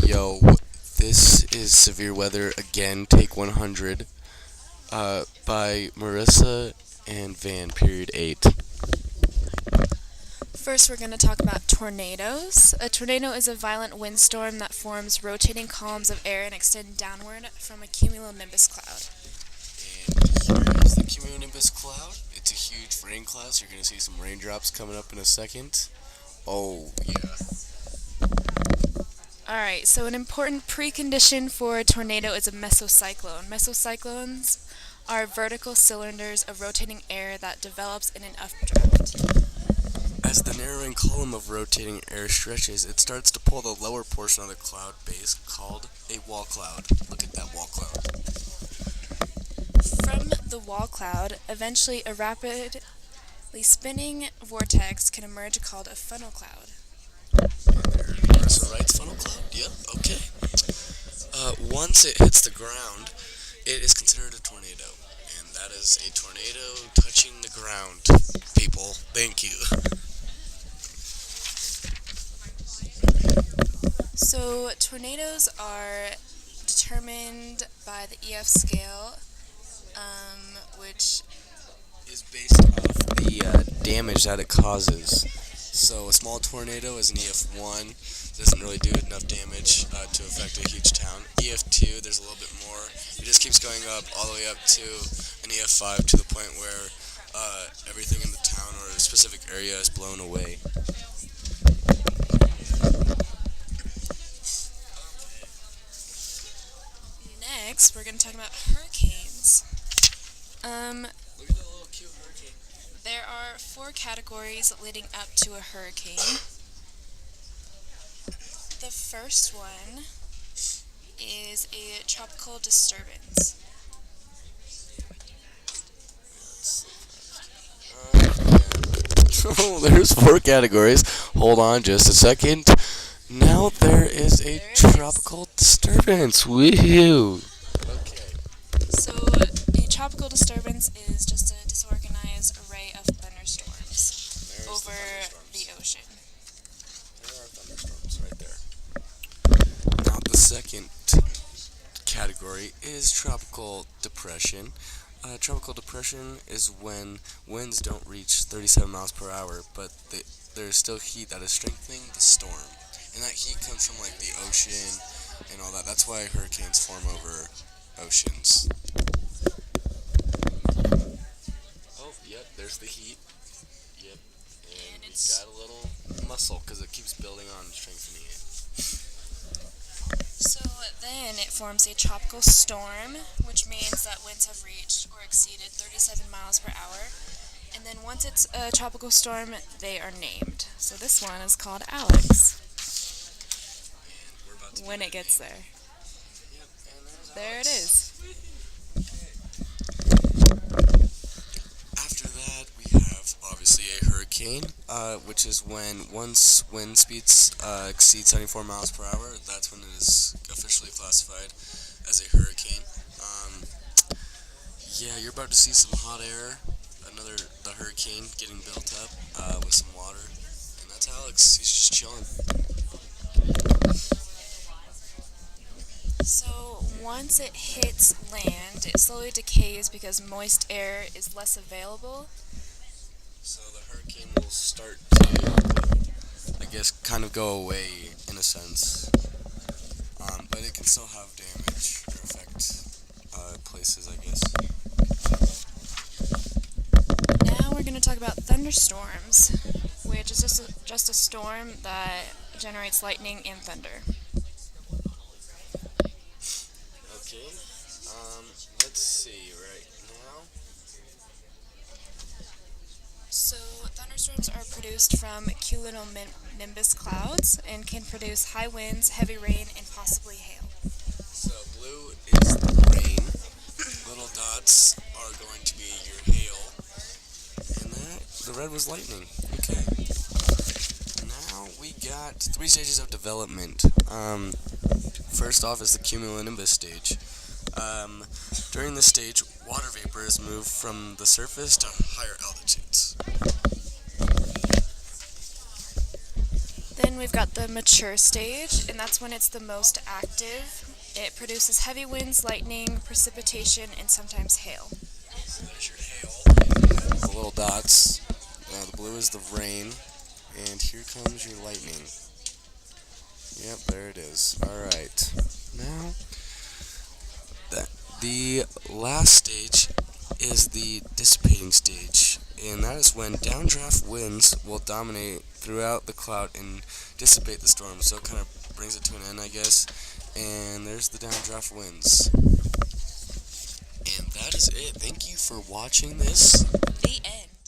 Yo, this is Severe Weather again, take 100, by Marissa and Vann, period 8. First, we're going to talk about tornadoes. A tornado is a violent windstorm that forms rotating columns of air and extend downward from a cumulonimbus cloud. And here's the cumulonimbus cloud. It's a huge rain cloud, so you're going to see some raindrops coming up in a second. Oh, yeah. Alright, so an important precondition for a tornado is a mesocyclone. Mesocyclones are vertical cylinders of rotating air that develops in an updraft. As the narrowing column of rotating air stretches, it starts to pull the lower portion of the cloud base called a wall cloud. Look at that wall cloud. From the wall cloud, eventually a rapidly spinning vortex can emerge called a funnel cloud. Marissa writes funnel cloud. Yep, okay. Once it hits the ground, it is considered a tornado. And that is a tornado touching the ground. People, thank you. So, tornadoes are determined by the EF scale, which Is based off the damage that it causes. So a small tornado is an EF1, doesn't really do enough damage to affect a huge town. EF2, there's a little bit more. It just keeps going up all the way up to an EF5 to the point where everything in the town or a specific area is blown away. next we're going to talk about hurricanes. Look at that little cute hurricane. There are 4 categories leading up to a hurricane. The first one is a tropical disturbance. Oh, there's 4 categories. Hold on just a second. Now there is a tropical disturbance. Woohoo! Okay. So, a tropical disturbance is just a disorganized array of thunderstorms over the ocean. There are thunderstorms right there. Now the second category is tropical depression. Tropical depression is when winds don't reach 37 miles per hour, but there's still heat that is strengthening the storm. And that heat comes from like the ocean and all that. That's why hurricanes form over oceans. Oh, yep, there's the heat. Yep, and it's got a little muscle because it keeps building on and strengthening it. So then it forms a tropical storm, which means that winds have reached or exceeded 37 miles per hour. And then once it's a tropical storm, they are named. So this one is called Alex. And we're about to When it gets there. Yep, and There it is. After that, we have obviously a hurricane, which is when once wind speeds exceed 74 miles per hour, that's when it is officially classified as a hurricane. Yeah, you're about to see some hot air, the hurricane getting built up with some water, and that's Alex. He's just chilling. So once it hits land, it slowly decays because moist air is less available. So the hurricane will start to, I guess, kind of go away in a sense. But it can still have damage or affect places, I guess. Now we're going to talk about thunderstorms, which is just a storm that generates lightning and thunder. Okay. Let's see right now. So thunderstorms are produced from cumulonimbus clouds and can produce high winds, heavy rain, and possibly hail. So blue is the rain. Little dots are going to be your hail. And the red was lightning. Okay. Now we got 3 stages of development. First off is the cumulonimbus stage. During this stage, water vapor is moved from the surface to higher altitudes. Then we've got the mature stage, and that's when it's the most active. It produces heavy winds, lightning, precipitation, and sometimes hail. So there's your hail. The little dots. The blue is the rain. And here comes your lightning. Yep, there it is. Alright. Now, the last stage is the dissipating stage. And that is when downdraft winds will dominate throughout the cloud and dissipate the storm. So it kind of brings it to an end, I guess. And there's the downdraft winds. And that is it. Thank you for watching this. The end.